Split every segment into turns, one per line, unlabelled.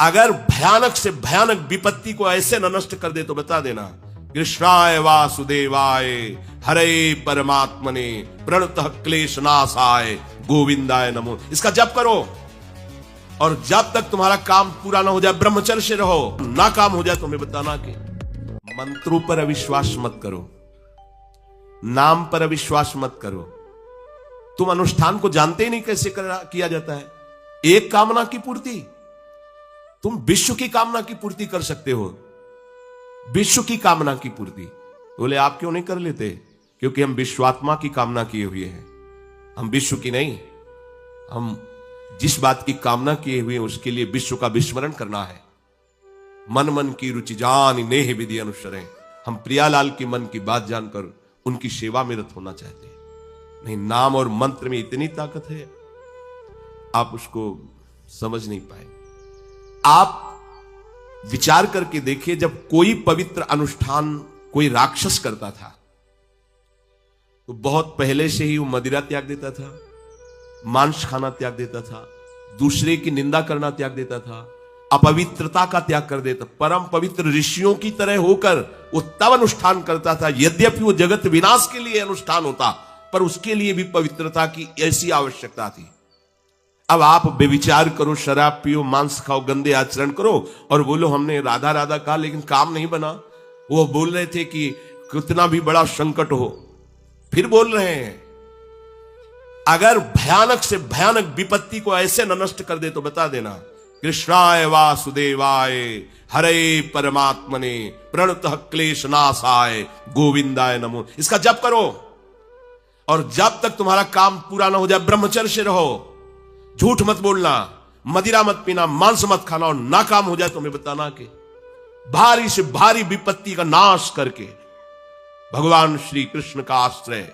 अगर भयानक से भयानक विपत्ति को ऐसे न नष्ट कर दे तो बता देना, कृष्णाय वासुदेवाय हरे परमात्मने प्रणतः क्लेश नाशाय गोविंदाय नमो। इसका जप करो और जब तक तुम्हारा काम पूरा ना हो जाए ब्रह्मचर्य से रहो। ना काम हो जाए तो हमें बताना कि मंत्रों पर अविश्वास मत करो, नाम पर अविश्वास मत करो। तुम अनुष्ठान को जानते ही नहीं कैसे किया जाता है। एक कामना की पूर्ति, तुम विश्व की कामना की पूर्ति कर सकते हो, विश्व की कामना की पूर्ति। बोले आप क्यों नहीं कर लेते? क्योंकि हम विश्वात्मा की कामना किए हुए हैं, हम विश्व की नहीं। हम जिस बात की कामना किए हुए हैं उसके लिए विश्व का विस्मरण करना है। मन मन की रुचि जान नेह विधि अनुसरें। हम प्रियालाल की मन की बात जानकर उनकी सेवा में रत होना चाहते हैं। नहीं, नाम और मंत्र में इतनी ताकत है आप उसको समझ नहीं पाए। आप विचार करके देखिए, जब कोई पवित्र अनुष्ठान कोई राक्षस करता था तो बहुत पहले से ही वो मदिरा त्याग देता था, मांस खाना त्याग देता था, दूसरे की निंदा करना त्याग देता था, अपवित्रता का त्याग कर देता। परम पवित्र ऋषियों की तरह होकर वो तब अनुष्ठान करता था। यद्यपि वो जगत विनाश के लिए अनुष्ठान होता, पर उसके लिए भी पवित्रता की ऐसी आवश्यकता थी। अब आप बेविचार करो, शराब पियो, मांस खाओ, गंदे आचरण करो और बोलो हमने राधा राधा कहा लेकिन काम नहीं बना। वो बोल रहे थे कि कितना भी बड़ा संकट हो, फिर बोल रहे हैं। अगर भयानक से भयानक विपत्ति को ऐसे न नष्ट कर दे तो बता देना, कृष्णाय वासुदेवाय हरे परमात्मने प्रणतः क्लेश नाशाय गोविंदाय नमो। इसका जप करो और जब तक तुम्हारा काम पूरा ना हो जाए ब्रह्मचर्य से रहो। झूठ मत बोलना, मदिरा मत पीना, मांस मत खाना, और ना काम हो जाए तो हमें बताना कि भारी से भारी विपत्ति का नाश करके भगवान श्री कृष्ण का आश्रय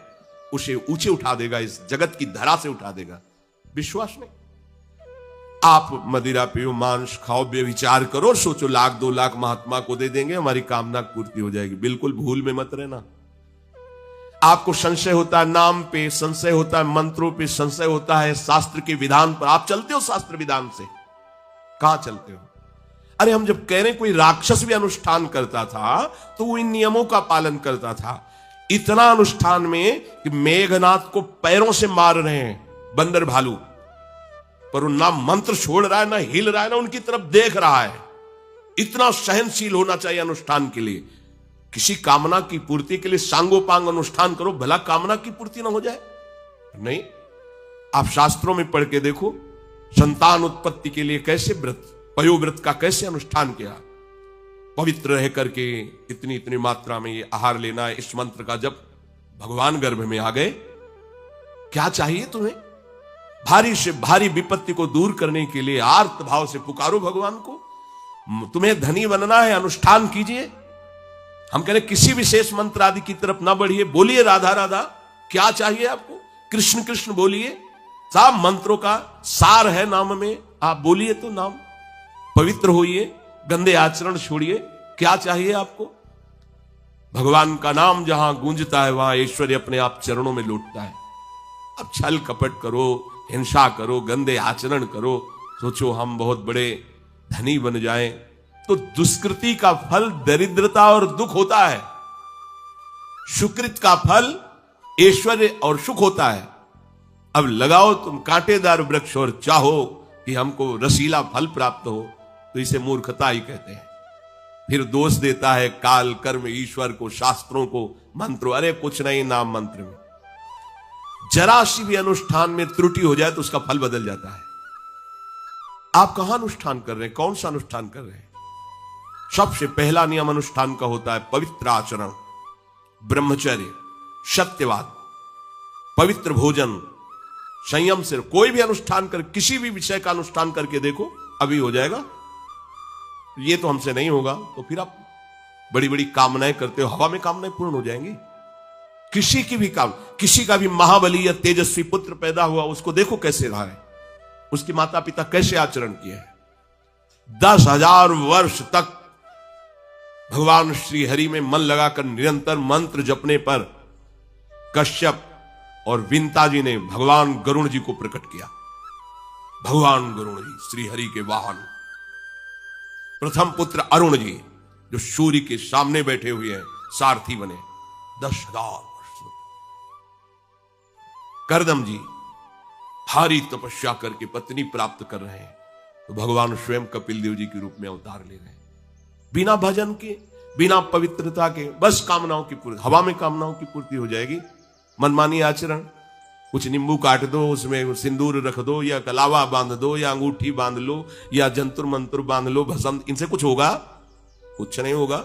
उसे ऊंचे उठा देगा, इस जगत की धरा से उठा देगा। विश्वास नहीं? आप मदिरा पियो, मांस खाओ, बेविचार करो और सोचो 1 2 लाख महात्मा को दे देंगे, हमारी कामना पूर्ति हो जाएगी। बिल्कुल भूल में मत रहना। आपको संशय होता है नाम पे, संशय होता है मंत्रों पे, संशय होता है शास्त्र के विधान पर। आप चलते हो शास्त्र विधान से? कहां चलते हो? अरे हम जब कह रहे कोई राक्षस भी अनुष्ठान करता था तो वो इन नियमों का पालन करता था। इतना अनुष्ठान में कि मेघनाथ को पैरों से मार रहे हैं बंदर भालू, पर वो ना मंत्र छोड़ रहा है, ना हिल रहा है, ना उनकी तरफ देख रहा है। इतना सहनशील होना चाहिए अनुष्ठान के लिए। किसी कामना की पूर्ति के लिए सांगोपांग अनुष्ठान करो, भला कामना की पूर्ति ना हो जाए? नहीं। आप शास्त्रों में पढ़ के देखो, संतान उत्पत्ति के लिए कैसे व्रत, पयोव्रत का कैसे अनुष्ठान किया। पवित्र रह करके इतनी इतनी मात्रा में ये आहार लेना है। इस मंत्र का जब भगवान गर्भ में आ गए, क्या चाहिए तुम्हें? भारी से भारी विपत्ति को दूर करने के लिए आर्त भाव से पुकारो भगवान को। तुम्हें धनी बनना है, अनुष्ठान कीजिए। हम कह रहे किसी विशेष मंत्र आदि की तरफ ना बढ़िए, बोलिए राधा राधा। क्या चाहिए आपको? कृष्ण कृष्ण बोलिए। सब मंत्रों का सार है नाम में। आप बोलिए तो नाम, पवित्र होइए, गंदे आचरण छोड़िए। क्या चाहिए आपको? भगवान का नाम जहां गूंजता है वहां ऐश्वर्य अपने आप चरणों में लौटता है। अब छल कपट करो, हिंसा करो, गंदे आचरण करो, सोचो हम बहुत बड़े धनी बन जाएं, तो दुष्कृति का फल दरिद्रता और दुख होता है। सुकृत का फल ऐश्वर्य और सुख होता है। अब लगाओ तुम कांटेदार वृक्ष और चाहो कि हमको रसीला फल प्राप्त हो, तो इसे मूर्खता ही कहते हैं। फिर दोष देता है काल, कर्म, ईश्वर को, शास्त्रों को, मंत्रों। अरे कुछ नहीं, नाम मंत्र में जरा सी भी अनुष्ठान में त्रुटि हो जाए तो उसका फल बदल जाता है। आप कहां अनुष्ठान कर रहे हैं? कौन सा अनुष्ठान कर रहे हैं? सबसे पहला नियम अनुष्ठान का होता है पवित्र आचरण, ब्रह्मचर्य, सत्यवाद, पवित्र भोजन, संयम से। कोई भी अनुष्ठान कर, किसी भी विषय का अनुष्ठान करके देखो, अभी हो जाएगा। ये तो हमसे नहीं होगा तो फिर आप बड़ी बड़ी कामनाएं करते हो, हवा में कामनाएं पूर्ण हो जाएंगी। किसी की भी किसी का भी महाबली या तेजस्वी पुत्र पैदा हुआ, उसको देखो कैसे रहा है, उसके माता पिता कैसे आचरण किए हैं। 10,000 वर्ष तक भगवान श्री हरि में मन लगाकर निरंतर मंत्र जपने पर कश्यप और विंता जी ने भगवान गरुण जी को प्रकट किया। भगवान गरुण जी श्री हरि के वाहन, प्रथम पुत्र अरुण जी जो सूर्य के सामने बैठे हुए हैं, सारथी बने 10,000 वर्ष। करदम जी भारी तपस्या करके पत्नी प्राप्त कर रहे हैं, तो भगवान स्वयं कपिल देव जी के रूप में अवतार ले रहे हैं। बिना भजन के, बिना पवित्रता के, बस कामनाओं की पूर्ति, हवा में कामनाओं की पूर्ति हो जाएगी। मनमानी आचरण, कुछ नींबू काट दो, उसमें सिंदूर रख दो, या कलावा बांध दो, या अंगूठी बांध लो, या जंतुर मंत्र बांध लो, भस्म, इनसे कुछ होगा? कुछ नहीं होगा।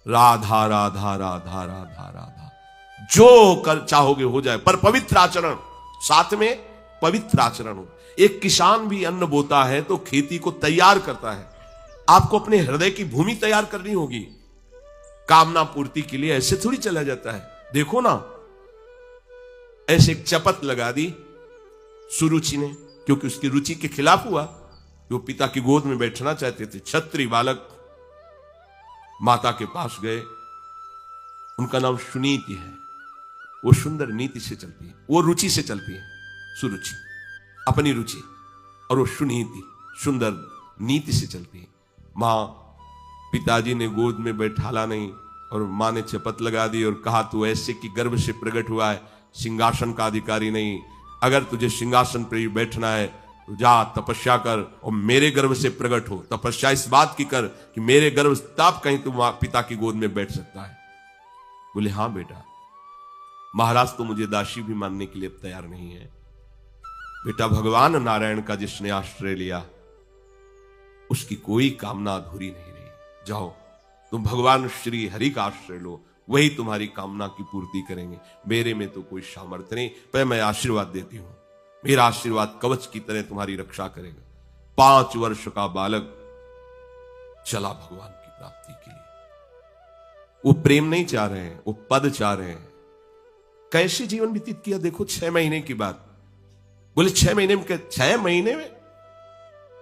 राधा राधा राधा राधा राधा, जो कर चाहोगे हो जाए, पर पवित्र आचरण, साथ में पवित्र आचरण हो। एक किसान भी अन्न बोता है तो खेती को तैयार करता है। आपको अपने हृदय की भूमि तैयार करनी होगी। कामना पूर्ति के लिए ऐसे थोड़ी चला जाता है। देखो ना, ऐसे एक चपत लगा दी सुरुचि ने, क्योंकि उसकी रुचि के खिलाफ हुआ। वो पिता की गोद में बैठना चाहते थे। क्षत्रिय बालक माता के पास गए, उनका नाम सुनीति है। वो सुंदर नीति से चलती है, वो रुचि से चलती है, सुरुचि अपनी रुचि, और वो सुनीति सुंदर नीति से चलती है। मां, पिताजी ने गोद में बैठाला नहीं, और मां ने चपत लगा दी और कहा, तू ऐसे कि गर्भ से प्रकट हुआ है, सिंहासन का अधिकारी नहीं। अगर तुझे सिंहासन पर ही बैठना है तो जा तपस्या कर, और मेरे गर्भ से प्रकट हो। तपस्या इस बात की कर कि मेरे गर्भ तब कहीं तू पिता की गोद में बैठ सकता है। बोले, हां बेटा। महाराज तो मुझे दासी भी मानने के लिए तैयार नहीं है। बेटा, भगवान नारायण का जिसने आश्रय लिया उसकी कोई कामना अधूरी नहीं रही। जाओ, तुम भगवान श्री हरि का आश्रय लो, वही तुम्हारी कामना की पूर्ति करेंगे। मेरे में तो कोई सामर्थ्य नहीं, पर मैं आशीर्वाद देती हूं। मेरा आशीर्वाद कवच की तरह तुम्हारी रक्षा करेगा। 5 वर्ष का बालक चला भगवान की प्राप्ति के लिए। वो प्रेम नहीं चाह रहे हैं, वो पद चाह रहे हैं। कैसे जीवन व्यतीत किया देखो 6 महीने की बात। बोले 6 महीने में, 6 महीने में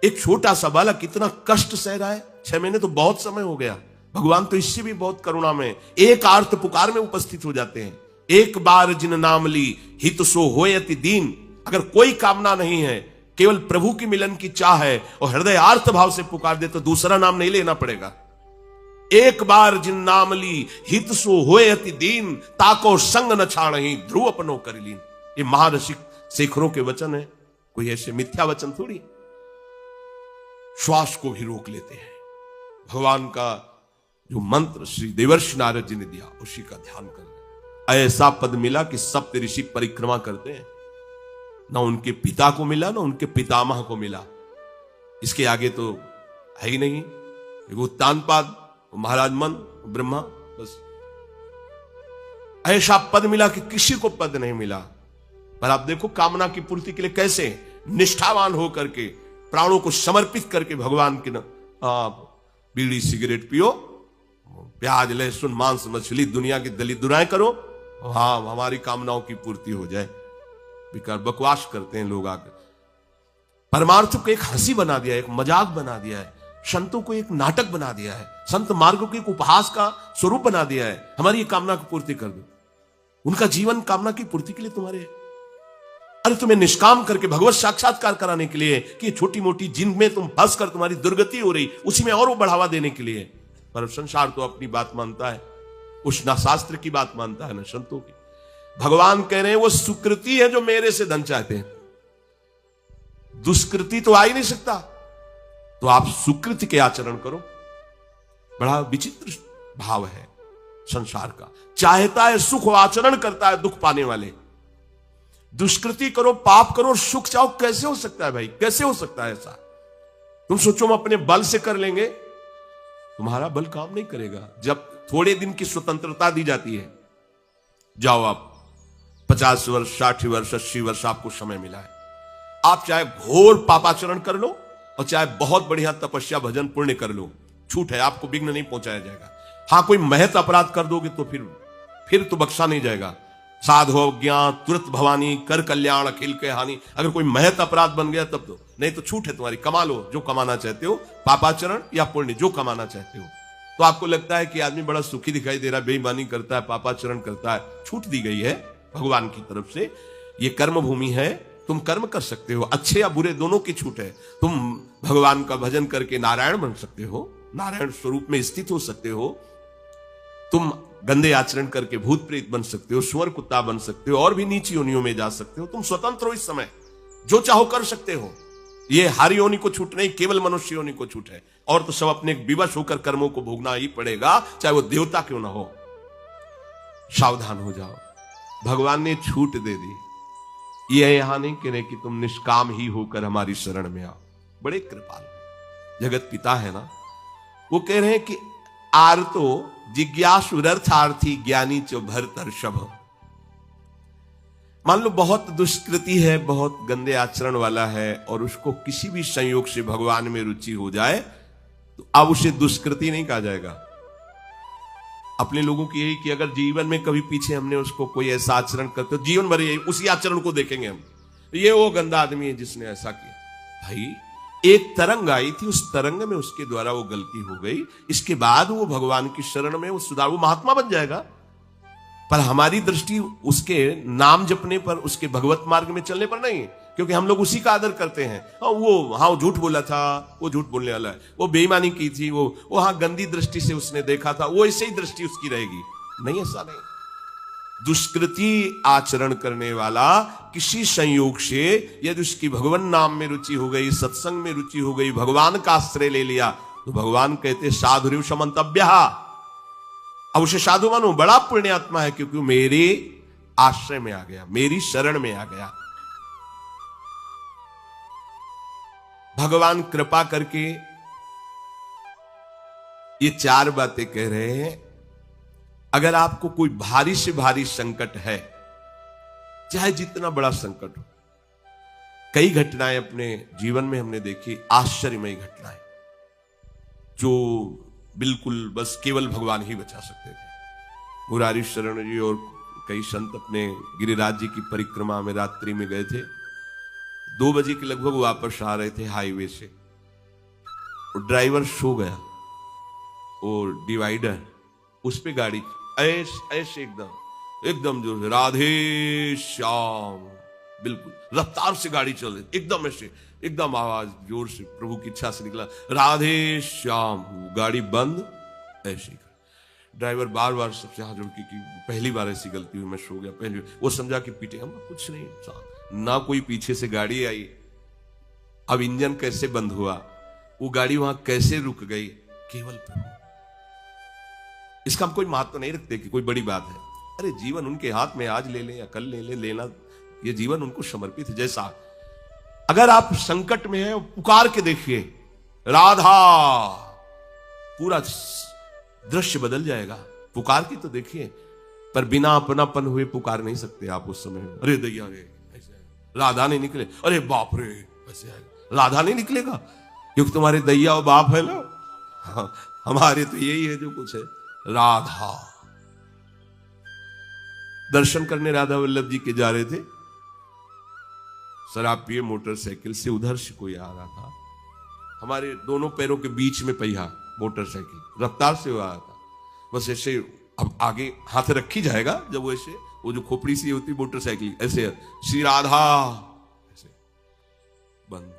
एक छोटा सा बालक इतना कष्ट सह रहा है। 6 महीने तो बहुत समय हो गया। भगवान तो इससे भी बहुत करुणा में, एक आर्त पुकार में उपस्थित हो जाते हैं। एक बार जिन नाम ली हित सो होय अति दीन। अगर कोई कामना नहीं है, केवल प्रभु की मिलन की चाह है और हृदय आर्त भाव से पुकार दे, तो दूसरा नाम नहीं लेना पड़ेगा। एक बार जिन नाम ली हित सो होय अति दीन, ताको संग न छाणहि ध्रुव अपनो कर लीन। ये महर्षि शेखरों के वचन है, कोई ऐसे मिथ्या वचन थोड़ी। श्वास को भी रोक लेते हैं। भगवान का जो मंत्र श्री देवर्षि नारद जी ने दिया, उसी का ध्यान कर। ऐसा पद मिला कि सप्त ऋषि परिक्रमा करते हैं। ना उनके पिता को मिला, ना उनके पितामह को मिला। इसके आगे तो है ही नहीं। उत्तानपाद, महाराज मन, ब्रह्मा, बस ऐसा पद मिला कि किसी को पद नहीं मिला। पर आप देखो, कामना की पूर्ति के लिए कैसे निष्ठावान होकर के, प्राणों को समर्पित करके भगवान के बीड़ी सिगरेट पियो, प्याज लहसुन मांस मछली दुनिया की दलित दुराएं करो, हाँ हमारी कामनाओं की पूर्ति हो जाए। बेकार बकवास करते हैं लोग आकर। परमार्थ को एक हंसी बना दिया है, एक मजाक बना दिया है। संतों को एक नाटक बना दिया है। संत मार्ग को एक उपहास का स्वरूप बना दिया है। हमारी ये कामना की पूर्ति कर दो। उनका जीवन कामना की पूर्ति के लिए तुम्हारे, अरे तुम्हें निष्काम करके भगवत साक्षात्कार कराने के लिए, कि छोटी मोटी जिनमें तुम फंस कर तुम्हारी दुर्गति हो रही, उसी में और वो बढ़ावा देने के लिए। पर संसार तो अपनी बात मानता है, उस ना शास्त्र की बात मानता है ना संतों की। भगवान कह रहे हैं वो सुकृति है जो मेरे से धन चाहते हैं, दुष्कृति तो आ ही नहीं सकता। तो आप सुकृति के आचरण करो। बड़ा विचित्र भाव है संसार का। चाहता है सुख, आचरण करता है दुख पाने वाले। दुष्कृति करो, पाप करो, सुख चाहो, कैसे हो सकता है भाई? कैसे हो सकता है ऐसा? तुम सोचो हम अपने बल से कर लेंगे, तुम्हारा बल काम नहीं करेगा। जब थोड़े दिन की स्वतंत्रता दी जाती है, जाओ आप 50 वर्ष, 60 वर्ष, 80 वर्ष आपको समय मिला है। आप चाहे घोर पापाचरण कर लो और चाहे बहुत बढ़िया तपस्या भजन पुण्य कर लो, छूट है, आपको विघ्न नहीं पहुंचाया जाएगा। हां, कोई महत अपराध कर दोगे तो फिर तो बख्शा नहीं जाएगा। साधो ज्ञान तुरंत भवानी, कर कल्याण अखिल के हानि। अगर कोई महत अपराध बन गया तब तो, नहीं तो छूट है तुम्हारी, कमा लो जो कमाना चाहते हो, पापाचरण या पुण्य जो कमाना चाहते हो। तो आपको लगता है कि आदमी बड़ा सुखी दिखाई दे रहा है, बेईमानी करता है, पापाचरण करता है, छूट दी गई है भगवान की तरफ से। ये कर्म भूमि है, तुम कर्म कर सकते हो, अच्छे या बुरे दोनों की छूट है। तुम भगवान का भजन करके नारायण बन सकते हो, नारायण स्वरूप में स्थित हो सकते हो। तुम गंदे आचरण करके भूत प्रेत बन सकते हो, सुअर कुत्ता बन सकते हो, और भी नीची योनियों में जा सकते हो। तुम स्वतंत्र हो, इस समय जो चाहो कर सकते हो। ये हर योनि को छूट नहीं, केवल मनुष्य योनि को छूट है। और तो सब अपने विवश होकर कर्मों को भोगना ही पड़ेगा, चाहे वो देवता क्यों ना हो। सावधान हो जाओ, भगवान ने छूट दे दी। ये यहां नहीं कह रहे कि तुम निष्काम ही होकर हमारी शरण में आओ। बड़े कृपाल जगत पिता है ना, वो कह रहे हैं कि आर्तो जिज्ञासुरर्थार्थी ज्ञानी चो भरतर्षभ। मान लो बहुत दुष्कृति है, बहुत गंदे आचरण वाला है, और उसको किसी भी संयोग से भगवान में रुचि हो जाए, तो अब उसे दुष्कृति नहीं कहा जाएगा। अपने लोगों की यही कि अगर जीवन में कभी पीछे हमने उसको कोई ऐसा आचरण करते, तो जीवन भर यही उसी आचरण को देखेंगे हम, ये वो गंदा आदमी है जिसने ऐसा किया। भाई एक तरंग आई थी, उस तरंग में उसके द्वारा वो गलती हो गई, इसके बाद वो भगवान की शरण में वो सुधार, वो महात्मा बन जाएगा। पर हमारी दृष्टि उसके नाम जपने पर, उसके भगवत मार्ग में चलने पर नहीं, क्योंकि हम लोग उसी का आदर करते हैं। वो झूठ बोला था, वो झूठ बोलने वाला है, वो बेईमानी की थी, वो हाँ गंदी दृष्टि से उसने देखा था, वो ऐसे ही दृष्टि उसकी रहेगी। नहीं, ऐसा नहीं। दुष्कृति आचरण करने वाला किसी संयोग से यदि उसकी भगवान नाम में रुचि हो गई, सत्संग में रुचि हो गई, भगवान का आश्रय ले लिया, तो भगवान कहते साधुरिव समंतव्य। अब उसे साधु मानो, बड़ा पुण्यात्मा है, क्योंकि मेरे आश्रय में आ गया, मेरी शरण में आ गया। भगवान कृपा करके ये चार बातें कह रहे हैं। अगर आपको कोई भारी से भारी संकट है, चाहे जितना बड़ा संकट हो, कई घटनाएं अपने जीवन में हमने देखी, आश्चर्यमयी घटनाएं, जो बिल्कुल बस केवल भगवान ही बचा सकते थे। मुरारी शरण जी और कई संत अपने गिरिराज जी की परिक्रमा में रात्रि में गए थे। 2 बजे के लगभग वापस आ रहे थे हाईवे से, और ड्राइवर सो गया, और डिवाइडर उस पे गाड़ी ऐसे एकदम जो राधे श्याम, बिल्कुल रफ्तार से गाड़ी चल रही, एकदम ऐसे, एकदम आवाज जोर से, प्रभु की इच्छा से निकला राधे श्याम। गाड़ी बंद, ऐसे ही ड्राइवर बार बार सबसे हाथ जोड़ के कि पहली बार ऐसी गलती हुई, मैं सो गया पहली। वो समझा कि पीटे हम, कुछ नहीं, ना कोई पीछे से गाड़ी आई। अब इंजन कैसे बंद हुआ, वो गाड़ी वहां कैसे रुक गई, केवल प्रभु। इसका हम कोई महत्व नहीं रखते कि कोई बड़ी बात है। अरे जीवन उनके हाथ में, आज ले लें या कल ले लें, लेना ये जीवन उनको समर्पित है। जैसा अगर आप संकट में हैं, पुकार के देखिए राधा, पूरा दृश्य बदल जाएगा। पुकार के तो देखिए, पर बिना अपनापन हुए पुकार नहीं सकते आप उस समय। अरे दैया रे, राधा नहीं निकले, अरे बाप रे, ऐसे आएगा। राधा नहीं निकलेगा क्योंकि तुम्हारे दैया और बाप है ना। हाँ, हमारे तो यही है जो कुछ है। राधा दर्शन करने राधा वल्लभ जी के जा रहे थे, शराब पिए मोटरसाइकिल से उधर से कोई आ रहा था, हमारे दोनों पैरों के बीच में पहिया मोटरसाइकिल रफ्तार से आ रहा था। बस ऐसे, अब आगे हाथ रखी जाएगा जब वो ऐसे, वो जो खोपड़ी सी होती मोटरसाइकिल, ऐसे श्री राधा, ऐसे बंद।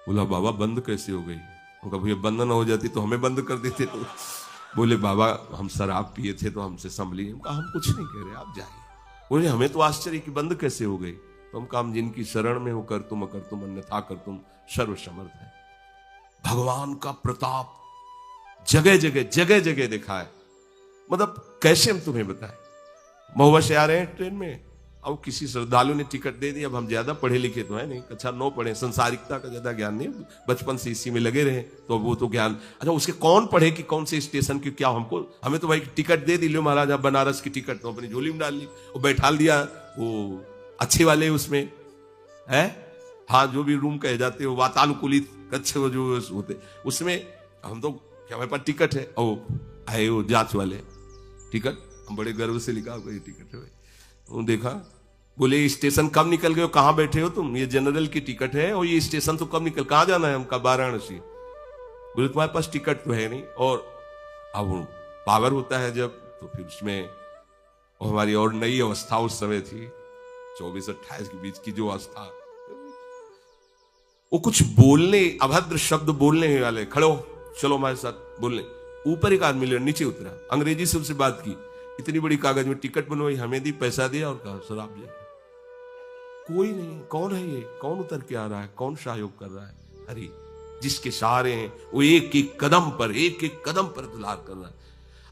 बोला बाबा बंद कैसे हो गई? उनका भैया बंद ना हो जाती तो हमें बंद कर देते। तो बोले बाबा हम शराब पिए थे तो हमसे संभली। हम कहा हम कुछ नहीं कह रहे, आप जाइए। बोले हमें तो आश्चर्य कि बंद कैसे हो गई। तो हम कहा हम जिनकी शरण में हो कर तुम अकर तुम अन्यथा कर तुम सर्वसमर्थ है। भगवान का प्रताप जगह जगह जगह जगह दिखा है। मतलब कैसे हम तुम्हें बताएं। महुआ से आ रहे हैं ट्रेन में, अब किसी श्रद्धालु ने टिकट दे दी। अब हम ज्यादा पढ़े लिखे तो है नहीं, कक्षा 9 पढ़े, संसारिकता का ज्यादा ज्ञान नहीं, बचपन से इसी में लगे रहे, तो वो तो ज्ञान। अच्छा उसके कौन पढ़े कि कौन से स्टेशन की क्या, हमको हमें तो भाई टिकट दे दी, लो महाराज आप बनारस की टिकट, तो अपनी झोली में डाल ली और बैठा दिया वो अच्छे वाले उसमें है। हाँ जो भी रूम कहे जाते हो वातानुकूलित कक्ष जो होते उसमें, हम तो क्या हमारे पास टिकट है, और आए वो जांच वाले टिकट, हम बड़े गर्व से लिखा ये टिकट है। वो देखा, बोले स्टेशन कब निकल गए हो, कहाँ बैठे हो तुम? ये जनरल की टिकट है और ये स्टेशन तो कब निकल, कहाँ जाना है? हमका वाराणसी। बोले तुम्हारे पास टिकट तो है नहीं। और अब पावर होता है जब, तो फिर उसमें हमारी और नई अवस्था उस समय थी, 24-28 के बीच की जो अवस्था, वो कुछ बोलने, अभद्र शब्द बोलने वाले, खड़े हो चलो हमारे साथ बोलने। ऊपर एक आदमी नीचे उतरा, अंग्रेजी से उससे बात की, इतनी बड़ी कागज में टिकट बनवाई, हमें दी, पैसा दिया और कहा सर आप जाइए। कोई नहीं, कौन है ये, कौन उतर के आ रहा है, कौन सहयोग कर रहा है? अरे जिसके सहारे हैं वो एक एक कदम पर दुलार कर रहा है।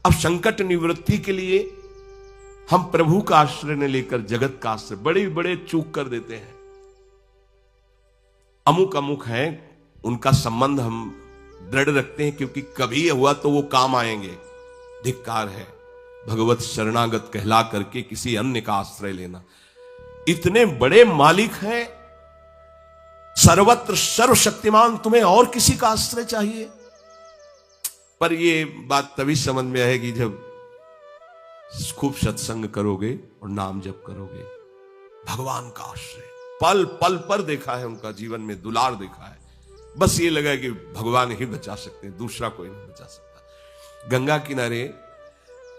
अब संकट निवृत्ति के लिए हम प्रभु का आश्रय न लेकर जगत का आश्रय बड़े बड़े चूक कर देते हैं। अमुक है, उनका संबंध हम दृढ़ रखते हैं क्योंकि कभी हुआ तो वो काम आएंगे। धिक्कार है भगवत शरणागत कहला करके किसी अन्य का आश्रय लेना। इतने बड़े मालिक हैं, सर्वत्र सर्वशक्तिमान, तुम्हें और किसी का आश्रय चाहिए? पर ये बात तभी समझ में आएगी जब खूब सत्संग करोगे और नाम जप करोगे। भगवान का आश्रय पल पल पर देखा है, उनका जीवन में दुलार देखा है। बस ये लगा कि भगवान ही बचा सकते हैं, दूसरा कोई नहीं बचा सकता। गंगा किनारे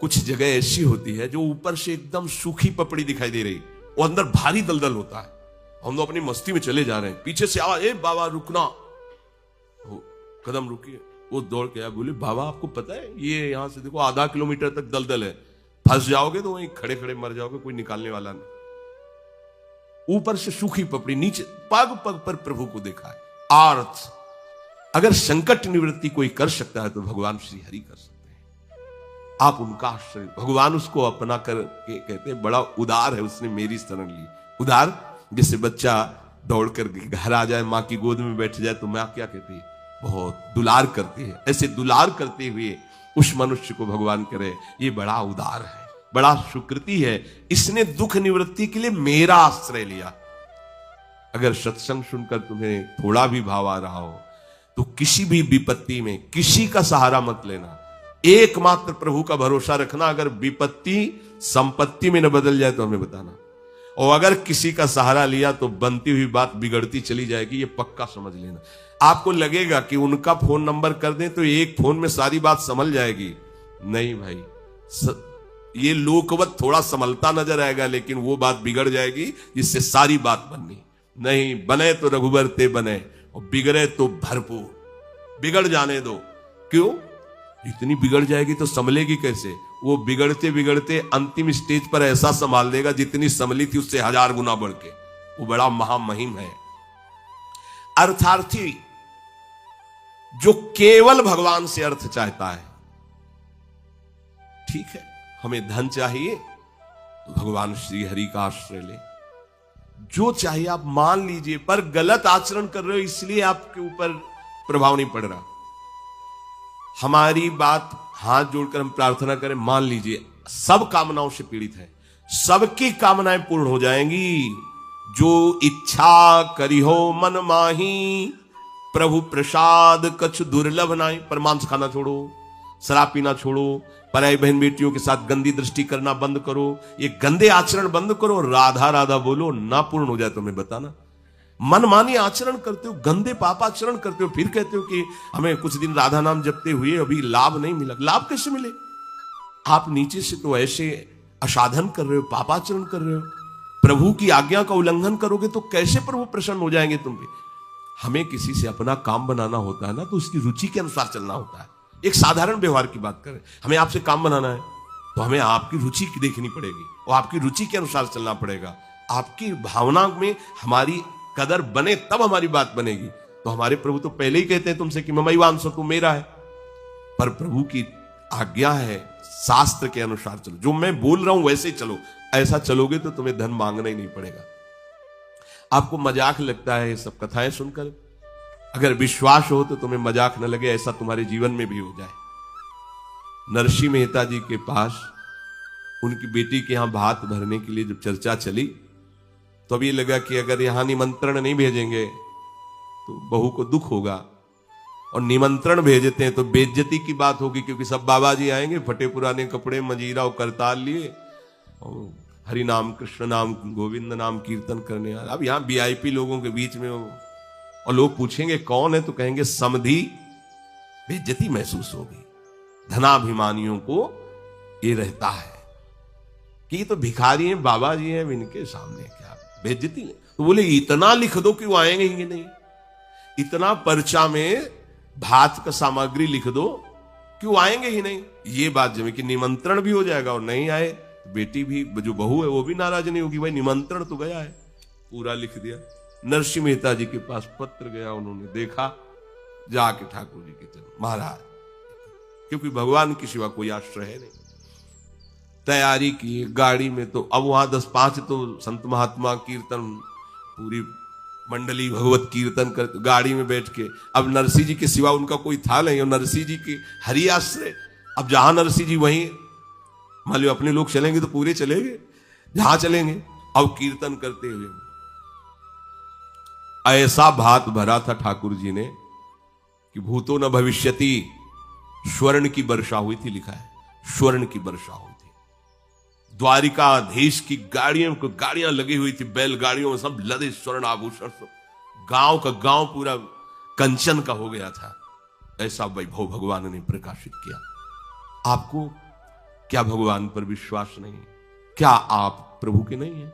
कुछ जगह ऐसी होती है जो ऊपर से एकदम सूखी पपड़ी दिखाई दे रही, वो अंदर भारी दलदल होता है। हम लोग अपनी मस्ती में चले जा रहे हैं, पीछे से आवाज, ए बाबा रुकना, कदम रुकिए। वो दौड़ के आया, बोले बाबा आपको पता है ये यहां से देखो आधा किलोमीटर तक दलदल है, फंस जाओगे तो वहीं खड़े खड़े मर जाओगे, कोई निकालने वाला नहीं। ऊपर से सूखी पपड़ी, नीचे पग पग पर प्रभु को देखा है। आर्थ, अगर संकट निवृत्ति कोई कर सकता है तो भगवान श्री हरि कर सकते हैं। आप उनका आश्रय, भगवान उसको अपना कर के कहते हैं बड़ा उदार है, उसने मेरी शरण ली। उदार जैसे बच्चा दौड़ कर घर आ जाए, मां की गोद में बैठ जाए तो मां क्या कहती है, बहुत दुलार करती है। ऐसे दुलार करते हुए उस मनुष्य को भगवान करे ये बड़ा उदार है, बड़ा सुकृति है, इसने दुख निवृत्ति के लिए मेरा आश्रय लिया। अगर सत्संग सुनकर तुम्हें थोड़ा भी भाव आ रहा हो तो किसी भी विपत्ति में किसी का सहारा मत लेना, एकमात्र प्रभु का भरोसा रखना। अगर विपत्ति संपत्ति में न बदल जाए तो हमें बताना, और अगर किसी का सहारा लिया तो बनती हुई बात बिगड़ती चली जाएगी, ये पक्का समझ लेना। आपको लगेगा कि उनका फोन नंबर कर दें तो एक फोन में सारी बात संभल जाएगी, नहीं भाई, ये लोकवत थोड़ा संभलता नजर आएगा, लेकिन वो बात बिगड़ जाएगी जिससे सारी बात बननी नहीं। बने तो रघुबर ते बने और बिगड़े तो भरपूर, बिगड़ जाने दो। क्यों? इतनी बिगड़ जाएगी तो संभलेगी कैसे? वो बिगड़ते बिगड़ते अंतिम स्टेज पर ऐसा संभाल देगा जितनी संभली थी उससे 1000 गुना बढ़ के। वो बड़ा महामहिम है। अर्थार्थी जो केवल भगवान से अर्थ चाहता है, ठीक है, हमें धन चाहिए तो भगवान श्री हरि का आश्रय ले, जो चाहिए आप मान लीजिए, पर गलत आचरण कर रहे हो इसलिए आपके ऊपर प्रभाव नहीं पड़ रहा। हमारी बात हाथ जोड़कर हम प्रार्थना करें, मान लीजिए सब कामनाओं से पीड़ित है, सबकी कामनाएं पूर्ण हो जाएंगी। जो इच्छा करी हो मन माही, प्रभु प्रसाद कछु दुर्लभ नाई। पर मांस खाना छोड़ो, शराब पीना छोड़ो, पराई बहन बेटियों के साथ गंदी दृष्टि करना बंद करो, ये गंदे आचरण बंद करो, राधा राधा बोलो, ना पूर्ण हो जाए तो हमें बताना। मनमानी आचरण करते हो, गंदे पापाचरण करते हो, फिर कहते हो कि हमें कुछ दिन राधा नाम जपते हुए अभी लाभ नहीं मिला। लाभ कैसे मिले? आप नीचे से तो ऐसे असाधन कर रहे हो, पापाचरण कर रहे हो, प्रभु की आज्ञा का उल्लंघन करोगे तो कैसे प्रभु प्रसन्न हो जाएंगे तुम पे? हमें किसी से अपना काम बनाना होता है ना, तो उसकी रुचि के अनुसार चलना होता है। एक साधारण व्यवहार की बात करें, हमें आपसे काम बनाना है तो हमें आपकी रुचि देखनी पड़ेगी और आपकी रुचि के अनुसार चलना पड़ेगा। आपकी भावना में हमारी कदर बने तब हमारी बात बनेगी। तो हमारे प्रभु तो पहले ही कहते हैं तुमसे कि ममैवांश तू मेरा है, पर प्रभु की आज्ञा है शास्त्र के अनुसार चलो, जो मैं बोल रहा हूं वैसे चलो। ऐसा चलोगे तो तुम्हें धन मांगना ही नहीं पड़ेगा। आपको मजाक लगता है ये सब कथाएं सुनकर, अगर विश्वास हो तो तुम्हें मजाक न लगे, ऐसा तुम्हारे जीवन में भी हो जाए। नरसिंह मेहता जी के पास उनकी बेटी के यहां भात भरने के लिए जब चर्चा चली तो अब ये लगा कि अगर यहां निमंत्रण नहीं भेजेंगे तो बहू को दुख होगा, और निमंत्रण भेजते हैं तो बेइज्जती की बात होगी, क्योंकि सब बाबा जी आएंगे फटे पुराने कपड़े, मजीरा और करताल लिए, और हरि नाम कृष्ण नाम गोविंद नाम कीर्तन करने आ। अब यहां वीआईपी लोगों के बीच में और लोग पूछेंगे कौन है, तो कहेंगे समधी, बेइज्जती महसूस होगी। धनाभिमानियों को ये रहता है कि ये तो भिखारी हैं, बाबा जी हैं, इनके सामने क्या बेइज्जती नहीं। तो बोले इतना लिख दो कि वो आएंगे ही नहीं, इतना पर्चा में भात का सामग्री लिख दो कि वो आएंगे ही नहीं। ये बात जमे कि निमंत्रण भी हो जाएगा और नहीं आए, बेटी भी जो बहू है वो भी नाराज नहीं होगी, भाई निमंत्रण तो गया है, पूरा लिख दिया। नरसिंह मेहता जी के पास पत्र गया, उन्होंने देखा, जाके ठाकुर जी के चरण महाराज, क्योंकि भगवान के सिवा कोई आश्रय है नहीं। तैयारी की गाड़ी में, तो अब वहां 10-5 तो संत महात्मा कीर्तन, पूरी मंडली भगवत कीर्तन कर, गाड़ी में बैठ के, अब नरसिंह जी के सिवा उनका कोई था नहीं, और नरसिंह जी की हरि आश्रय। अब जहां नरसिंह जी वहीं, मान लो अपने लोग चलेंगे तो पूरे चलेंगे, जहां चलेंगे। अब कीर्तन करते हुए ऐसा भात भरा था ठाकुर जी ने कि भूतो न भविष्यति, स्वर्ण की वर्षा हुई थी, लिखा है स्वर्ण की वर्षा हुई थी। द्वारिकाधीश की गाड़ियां लगी हुई थी, बैलगाड़ियों में सब लदे स्वर्ण आभूषण, सब गांव का गांव पूरा कंचन का हो गया था। ऐसा वैभव भगवान ने प्रकाशित किया। आपको क्या भगवान पर विश्वास नहीं? क्या आप प्रभु के नहीं हैं?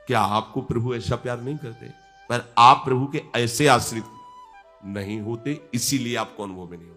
क्या आपको प्रभु ऐसा प्यार नहीं करते? पर आप प्रभु के ऐसे आश्रित नहीं होते, इसीलिए आपको अनुभव में नहीं होता।